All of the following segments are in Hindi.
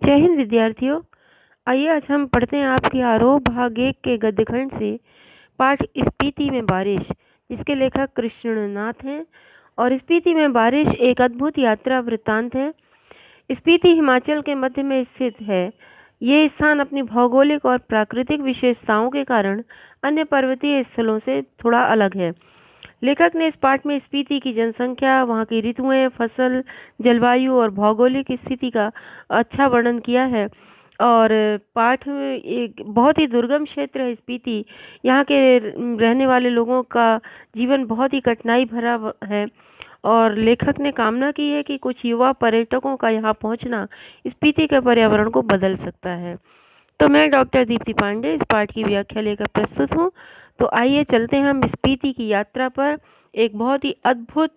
जय हिंद विद्यार्थियों। आइए आज हम पढ़ते हैं आपकी आरोह भाग 1 के गद्यखंड से पाठ स्पीति में बारिश, जिसके लेखक कृष्णनाथ हैं। और स्पीति में बारिश एक अद्भुत यात्रा वृत्तांत है। स्पीति हिमाचल के मध्य में स्थित है। ये स्थान अपनी भौगोलिक और प्राकृतिक विशेषताओं के कारण अन्य पर्वतीय स्थलों से थोड़ा अलग है। लेखक ने इस पाठ में स्पीति की जनसंख्या, वहाँ की ऋतुएं, फसल, जलवायु और भौगोलिक स्थिति का अच्छा वर्णन किया है। और पाठ में एक बहुत ही दुर्गम क्षेत्र है स्पीति। यहाँ के रहने वाले लोगों का जीवन बहुत ही कठिनाई भरा है। और लेखक ने कामना की है कि कुछ युवा पर्यटकों का यहाँ पहुँचना स्पीति के पर्यावरण को बदल सकता है। तो मैं डॉक्टर दीप्ति पांडे इस पाठ की व्याख्या लेकर प्रस्तुत हूँ। तो आइए चलते हैं हम स्पीति की यात्रा पर। एक बहुत ही अद्भुत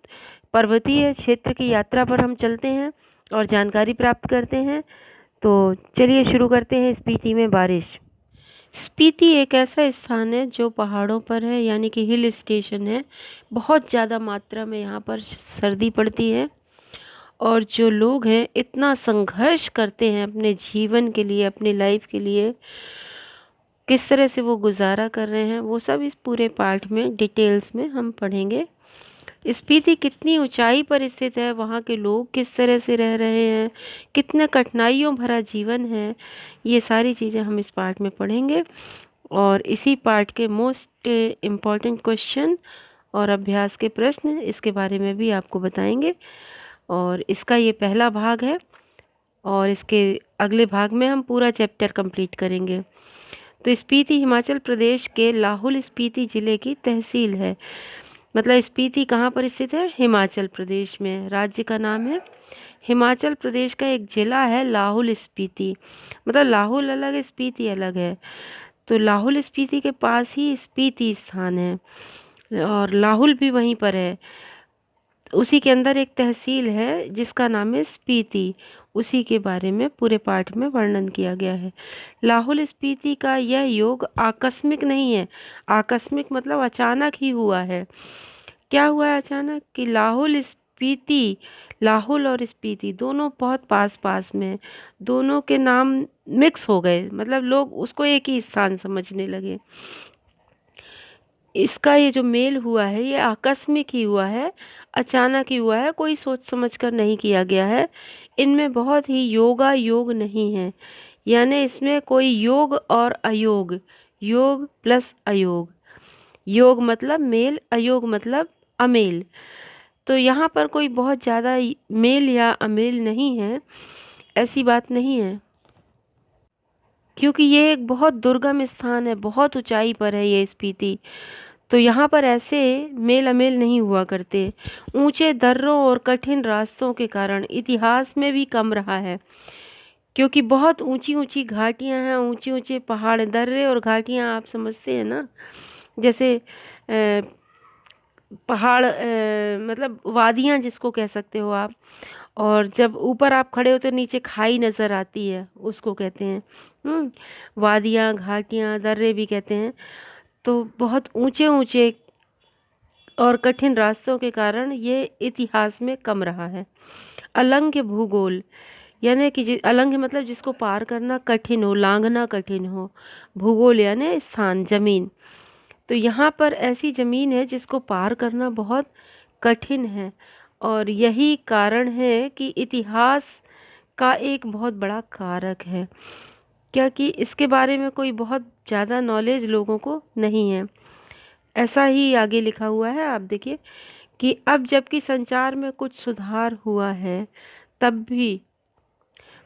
पर्वतीय क्षेत्र की यात्रा पर हम चलते हैं और जानकारी प्राप्त करते हैं। तो चलिए शुरू करते हैं स्पीति में बारिश। स्पीति एक ऐसा स्थान है जो पहाड़ों पर है, यानी कि हिल स्टेशन है। बहुत ज़्यादा मात्रा में यहाँ पर सर्दी पड़ती है और जो लोग हैं इतना संघर्ष करते हैं अपने जीवन के लिए, अपनी लाइफ के लिए, किस तरह से वो गुजारा कर रहे हैं वो सब इस पूरे पाठ में डिटेल्स में हम पढ़ेंगे। स्पीति कितनी ऊंचाई पर स्थित है, वहाँ के लोग किस तरह से रह रहे हैं, कितना कठिनाइयों भरा जीवन है, ये सारी चीज़ें हम इस पाठ में पढ़ेंगे। और इसी पाठ के मोस्ट इम्पॉर्टेंट क्वेश्चन और अभ्यास के प्रश्न इसके बारे में भी आपको बताएंगे। और इसका ये पहला भाग है और इसके अगले भाग में हम पूरा चैप्टर कंप्लीट करेंगे। तो स्पीति हिमाचल प्रदेश के लाहौल स्पीति ज़िले की तहसील है। मतलब स्पीति कहाँ पर स्थित है? हिमाचल प्रदेश में। राज्य का नाम है हिमाचल प्रदेश का एक ज़िला है लाहौल स्पीति। मतलब लाहौल अलग है, स्पीति अलग है। तो लाहौल स्पीति के पास ही स्पीति स्थान है और लाहौल भी वहीं पर है। उसी के अंदर एक तहसील है जिसका नाम है स्पीति। उसी के बारे में पूरे पाठ में वर्णन किया गया है। लाहौल स्पीति का यह योग आकस्मिक नहीं है। आकस्मिक मतलब अचानक ही हुआ है। क्या हुआ है अचानक? कि लाहौल स्पीति, लाहौल और स्पीति दोनों बहुत पास पास में, दोनों के नाम मिक्स हो गए, मतलब लोग उसको एक ही स्थान समझने लगे। इसका ये जो मेल हुआ है ये आकस्मिक ही हुआ है, अचानक ही हुआ है, कोई सोच समझ कर नहीं किया गया है। इनमें बहुत ही योगा योग नहीं है, यानी इसमें कोई योग और अयोग, योग प्लस अयोग। योग मतलब मेल, अयोग मतलब अमेल। तो यहाँ पर कोई बहुत ज़्यादा मेल या अमेल नहीं है, ऐसी बात नहीं है, क्योंकि ये एक बहुत दुर्गम स्थान है, बहुत ऊंचाई पर है ये स्पीति। तो यहाँ पर ऐसे मेल अमेल नहीं हुआ करते। ऊंचे दर्रों और कठिन रास्तों के कारण इतिहास में भी कम रहा है, क्योंकि बहुत ऊंची ऊंची घाटियाँ हैं, ऊंचे ऊंचे पहाड़, दर्रे और घाटियाँ आप समझते हैं ना, जैसे पहाड़, मतलब वादियाँ जिसको कह सकते हो आप। और जब ऊपर आप खड़े होते हो नीचे खाई नज़र आती है, उसको कहते हैं वादियाँ, घाटियाँ, दर्रे भी कहते हैं। तो बहुत ऊंचे ऊंचे और कठिन रास्तों के कारण ये इतिहास में कम रहा है। अलंघ्य भूगोल, यानी कि अलंघ्य मतलब जिसको पार करना कठिन हो, लांघना कठिन हो। भूगोल यानी स्थान, जमीन। तो यहाँ पर ऐसी ज़मीन है जिसको पार करना बहुत कठिन है और यही कारण है कि इतिहास का एक बहुत बड़ा कारक है, क्योंकि इसके बारे में कोई बहुत ज़्यादा नॉलेज लोगों को नहीं है। ऐसा ही आगे लिखा हुआ है, आप देखिए कि अब जबकि संचार में कुछ सुधार हुआ है, तब भी,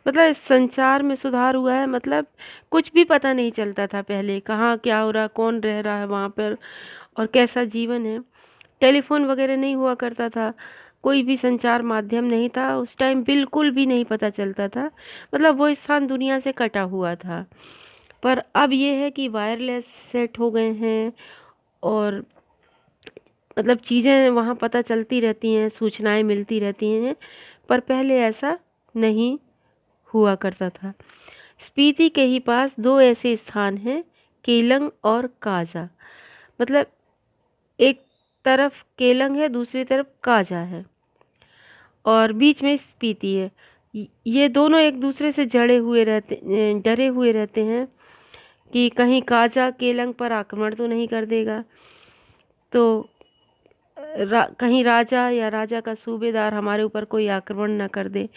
मतलब इस संचार में सुधार हुआ है मतलब कुछ भी पता नहीं चलता था पहले, कहाँ क्या हो रहा, कौन रह रहा है वहाँ पर और कैसा जीवन है। टेलीफोन वगैरह नहीं हुआ करता था, कोई भी संचार माध्यम नहीं था उस टाइम, बिल्कुल भी नहीं पता चलता था। मतलब वो स्थान दुनिया से कटा हुआ था। पर अब ये है कि वायरलेस सेट हो गए हैं और मतलब चीज़ें वहाँ पता चलती रहती हैं, सूचनाएं मिलती रहती हैं, पर पहले ऐसा नहीं हुआ करता था। स्पीति के ही पास दो ऐसे स्थान हैं, केलंग और काजा। मतलब एक तरफ केलंग है, दूसरी तरफ काजा है और बीच में स्पीति है। ये दोनों एक दूसरे से डरे हुए रहते हैं कि कहीं काजा केलंग पर आक्रमण तो नहीं कर देगा, तो कहीं राजा या राजा का सूबेदार हमारे ऊपर कोई आक्रमण ना कर दे।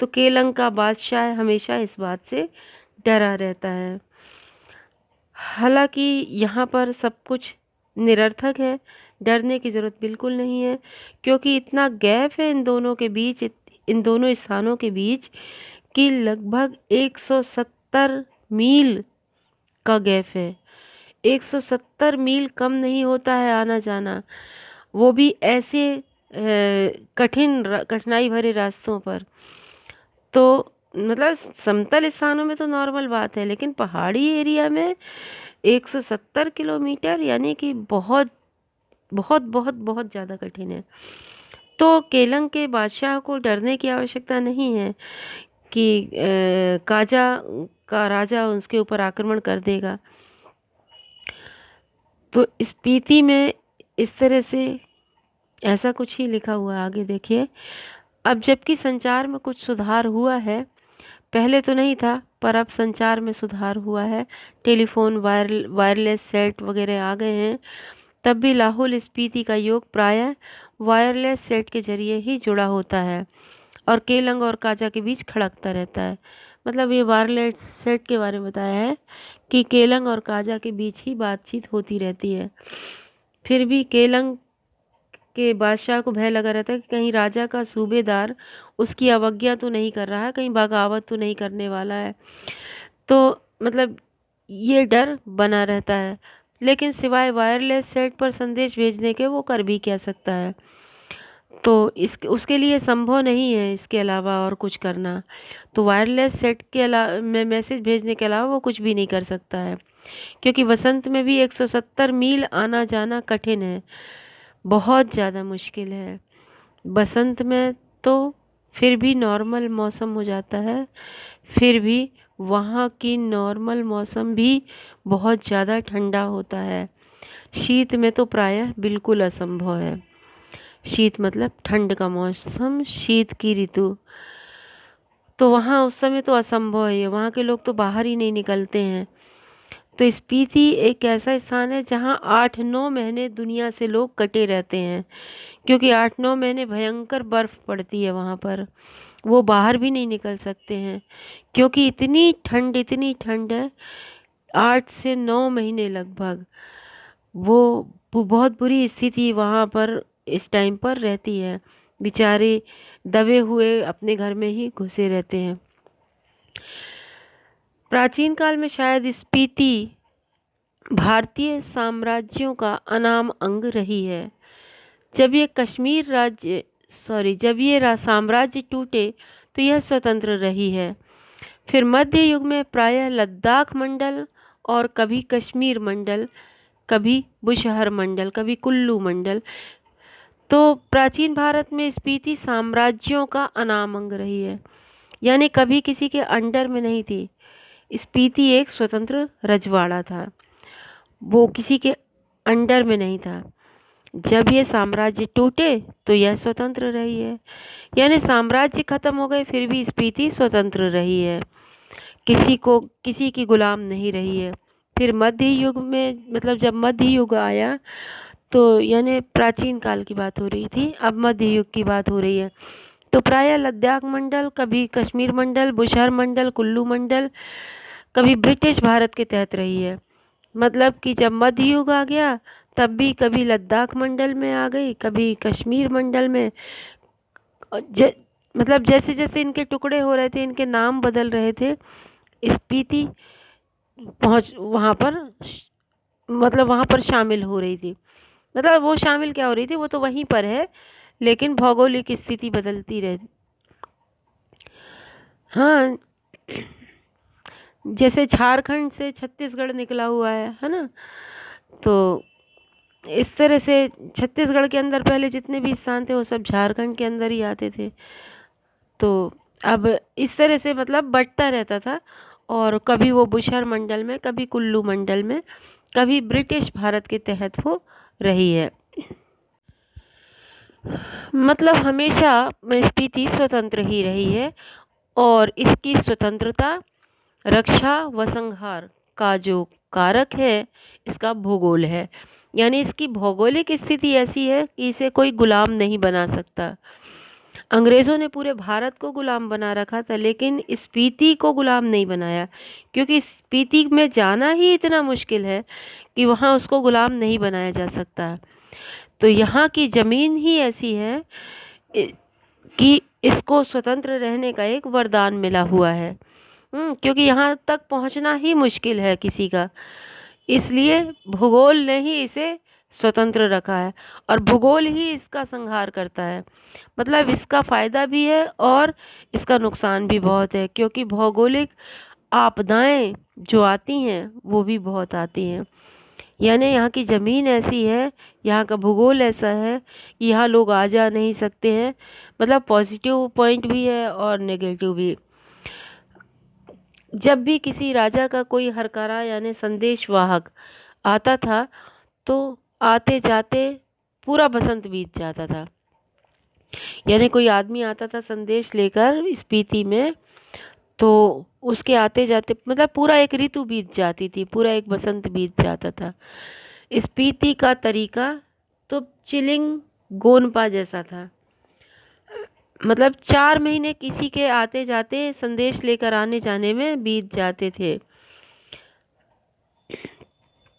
तो केलंग का बादशाह हमेशा इस बात से डरा रहता है। हालांकि यहाँ पर सब कुछ निरर्थक है, डरने की ज़रूरत बिल्कुल नहीं है, क्योंकि इतना गैप है इन दोनों के बीच, इन दोनों स्थानों के बीच, कि लगभग 170 मील का गैप है। 170 मील कम नहीं होता है आना जाना, वो भी ऐसे कठिनाई भरे रास्तों पर। तो मतलब समतल स्थानों में तो नॉर्मल बात है, लेकिन पहाड़ी एरिया में 170 किलोमीटर यानी कि बहुत बहुत बहुत बहुत ज़्यादा कठिन है। तो केलंग के बादशाह को डरने की आवश्यकता नहीं है कि काजा का राजा उसके ऊपर आक्रमण कर देगा। तो स्पीति में इस तरह से ऐसा कुछ ही लिखा हुआ है, आगे देखिए। अब जबकि संचार में कुछ सुधार हुआ है, पहले तो नहीं था पर अब संचार में सुधार हुआ है, टेलीफोन वायरलेस सेट वगैरह आ गए हैं, तब भी लाहौल स्पीति का योग प्रायः वायरलेस सेट के जरिए ही जुड़ा होता है और केलंग और काजा के बीच खड़कता रहता है। मतलब ये वायरलेस सेट के बारे में बताया है कि केलंग और काजा के बीच ही बातचीत होती रहती है। फिर भी केलंग के बादशाह को भय लगा रहता है कि कहीं राजा का सूबेदार उसकी अवज्ञा तो नहीं कर रहा है, कहीं बगावत तो नहीं करने वाला है। तो मतलब ये डर बना रहता है, लेकिन सिवाय वायरलेस सेट पर संदेश भेजने के वो कर भी क्या सकता है। तो उसके लिए संभव नहीं है इसके अलावा और कुछ करना। तो वायरलेस सेट के अलावा में मैसेज भेजने के अलावा वो कुछ भी नहीं कर सकता है, क्योंकि वसंत में भी 170 मील आना जाना कठिन है, बहुत ज़्यादा मुश्किल है। बसंत में तो फिर भी नॉर्मल मौसम हो जाता है, फिर भी वहाँ की नॉर्मल मौसम भी बहुत ज़्यादा ठंडा होता है। शीत में तो प्रायः बिल्कुल असंभव है। शीत मतलब ठंड का मौसम, शीत की ऋतु, तो वहाँ उस समय तो असंभव है, वहाँ के लोग तो बाहर ही नहीं निकलते हैं। तो स्पीति एक ऐसा स्थान है जहाँ 8-9 महीने दुनिया से लोग कटे रहते हैं, क्योंकि 8-9 महीने भयंकर बर्फ़ पड़ती है वहाँ पर, वो बाहर भी नहीं निकल सकते हैं, क्योंकि इतनी ठंड है। 8 से 9 महीने लगभग वो बहुत बुरी स्थिति वहाँ पर इस टाइम पर रहती है। बेचारे दबे हुए अपने घर में ही घुसे रहते हैं। प्राचीन काल में शायद स्पीति भारतीय साम्राज्यों का अनाम अंग रही है। जब ये साम्राज्य टूटे तो यह स्वतंत्र रही है। फिर मध्य युग में प्रायः लद्दाख मंडल और कभी कश्मीर मंडल, कभी बुशहर मंडल, कभी कुल्लू मंडल। तो प्राचीन भारत में स्पीति साम्राज्यों का अनाम अंग रही है, यानी कभी किसी के अंडर में नहीं थी। स्पीति एक स्वतंत्र रजवाड़ा था, वो किसी के अंडर में नहीं था। जब ये साम्राज्य टूटे तो यह स्वतंत्र रही है, यानी साम्राज्य खत्म हो गए फिर भी स्पीति स्वतंत्र रही है, किसी की गुलाम नहीं रही है। फिर मध्य युग में, मतलब जब मध्य युग आया तो यानी प्राचीन काल की बात हो रही थी, अब मध्य युग की बात हो रही है। तो प्रायः लद्दाख मंडल, कभी कश्मीर मंडल, बुशहर मंडल, कुल्लू मंडल कभी ब्रिटिश भारत के तहत रही है। मतलब कि जब मध्य युग आ गया तब भी कभी लद्दाख मंडल में आ गई, कभी कश्मीर मंडल में। मतलब जैसे जैसे इनके टुकड़े हो रहे थे, इनके नाम बदल रहे थे, स्पीति वहाँ पर, मतलब वहाँ पर शामिल हो रही थी। मतलब वो शामिल क्या हो रही थी, वो तो वहीं पर है, लेकिन भौगोलिक स्थिति बदलती रहे। हाँ, जैसे झारखंड से छत्तीसगढ़ निकला हुआ है ना, तो इस तरह से छत्तीसगढ़ के अंदर पहले जितने भी स्थान थे वो सब झारखंड के अंदर ही आते थे। तो अब इस तरह से मतलब बंटता रहता था, और कभी वो बुशहर मंडल में, कभी कुल्लू मंडल में, कभी ब्रिटिश भारत के तहत वो रही है। मतलब हमेशा स्पीति स्वतंत्र ही रही है, और इसकी स्वतंत्रता, रक्षा व संहार का जो कारक है इसका भूगोल है। यानी इसकी भौगोलिक स्थिति ऐसी है कि इसे कोई गुलाम नहीं बना सकता। अंग्रेज़ों ने पूरे भारत को गुलाम बना रखा था, लेकिन स्पीति को गुलाम नहीं बनाया, क्योंकि स्पीति में जाना ही इतना मुश्किल है कि वहाँ उसको गुलाम नहीं बनाया जा सकता। तो यहाँ की ज़मीन ही ऐसी है कि इसको स्वतंत्र रहने का एक वरदान मिला हुआ है। क्योंकि यहाँ तक पहुँचना ही मुश्किल है किसी का, इसलिए भूगोल ने ही इसे स्वतंत्र रखा है और भूगोल ही इसका संहार करता है। मतलब इसका फ़ायदा भी है और इसका नुकसान भी बहुत है, क्योंकि भौगोलिक आपदाएं जो आती हैं वो भी बहुत आती हैं। यानी यहाँ की ज़मीन ऐसी है, यहाँ का भूगोल ऐसा है कि यहाँ लोग आ जा नहीं सकते हैं। मतलब पॉजिटिव पॉइंट भी है और नेगेटिव भी। जब भी किसी राजा का कोई हरकारा यानी संदेशवाहक आता था तो आते जाते पूरा बसंत बीत जाता था। यानी कोई आदमी आता था संदेश लेकर स्पीति में, तो उसके आते जाते मतलब पूरा एक ऋतु बीत जाती थी, पूरा एक बसंत बीत जाता था। स्पीति का तरीका तो चिलिंग गोनपा जैसा था। मतलब 4 महीने किसी के आते जाते संदेश लेकर आने जाने में बीत जाते थे।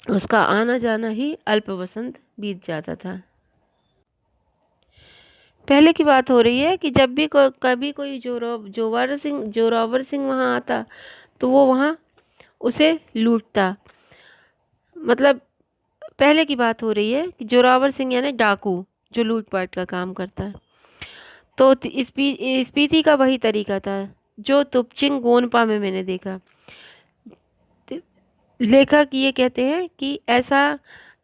उसका आना जाना ही अल्प बसंत बीत जाता था। पहले की बात हो रही है कि जब भी कभी कोई जोरावर सिंह वहाँ आता तो वो वहाँ उसे लूटता। मतलब पहले की बात हो रही है कि जोरावर सिंह यानी डाकू जो लूटपाट का काम करता है। तो स्पीति का वही तरीका था जो तुपचिंग गोनपा में मैंने देखा। लेखक ये कहते हैं कि ऐसा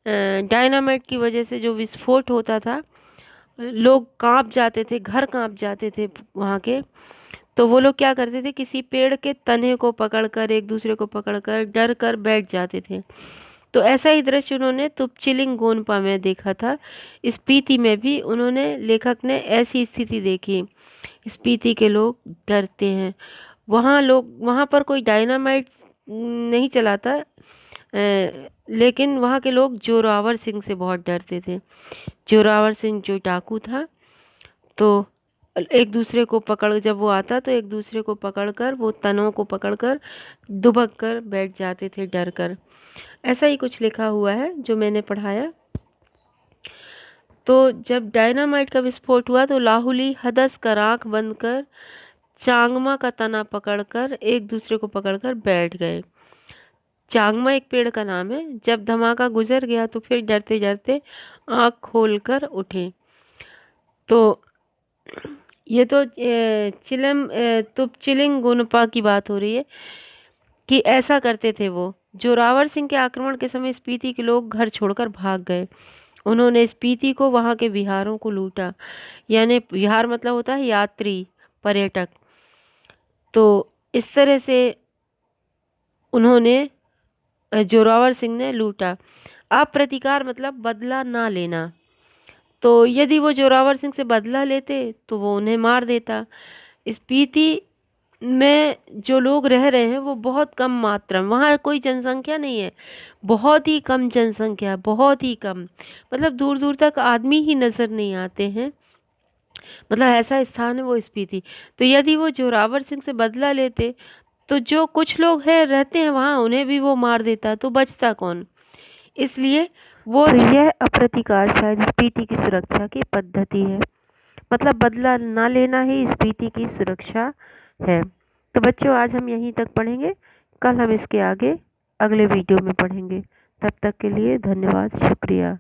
डायनामाइट की वजह से जो विस्फोट होता था, लोग कांप जाते थे, घर कांप जाते थे वहाँ के। तो वो लोग क्या करते थे, किसी पेड़ के तने को पकड़कर एक दूसरे को पकड़कर डर कर बैठ जाते थे। तो ऐसा ही दृश्य उन्होंने तुपचिलिंग गोनपा में देखा था। स्पीति में भी लेखक ने ऐसी स्थिति देखी। स्पीति के लोग डरते हैं। वहाँ पर कोई डायनामाइट नहीं चलाता, लेकिन वहाँ के लोग जोरावर सिंह से बहुत डरते थे। जोरावर सिंह जो डाकू था, तो एक दूसरे को जब वो आता तो एक दूसरे को पकड़कर, वो तनों को पकड़कर दुबक कर बैठ जाते थे डर कर। ऐसा ही कुछ लिखा हुआ है जो मैंने पढ़ाया। तो जब डायनामाइट का विस्फोट हुआ तो लाहुली हदस कर आँख बंद कर चांगमा का तना पकड़कर एक दूसरे को पकड़कर बैठ गए। चांगमा एक पेड़ का नाम है। जब धमाका गुजर गया तो फिर डरते डरते आँख खोलकर उठे। तो ये तो तुपचिलिंग गोनपा की बात हो रही है कि ऐसा करते थे वो। जोरावर सिंह के आक्रमण के समय स्पीति के लोग घर छोड़कर भाग गए। उन्होंने स्पीति को वहाँ के विहारों को लूटा। यानी विहार मतलब होता है यात्री, पर्यटक। तो इस तरह से उन्होंने जोरावर सिंह ने लूटा। अब प्रतिकार मतलब बदला ना लेना। तो यदि वो जोरावर सिंह से बदला लेते तो वो उन्हें मार देता। स्पीति में जो लोग रह रहे हैं वो बहुत कम मात्रा में, वहाँ कोई जनसंख्या नहीं है, बहुत ही कम जनसंख्या, बहुत ही कम। मतलब दूर दूर तक आदमी ही नज़र नहीं आते हैं। मतलब ऐसा स्थान है वो स्पीति। तो यदि वो जोरावर सिंह से बदला लेते तो जो कुछ लोग हैं रहते हैं वहाँ, उन्हें भी वो मार देता, तो बचता कौन। इसलिए वो तो यह अप्रतिकार शायद स्पीति की सुरक्षा की पद्धति है। मतलब बदला ना लेना ही स्पीति की सुरक्षा है। तो बच्चों आज हम यहीं तक पढ़ेंगे, कल हम इसके आगे अगले वीडियो में पढ़ेंगे। तब तक के लिए धन्यवाद, शुक्रिया।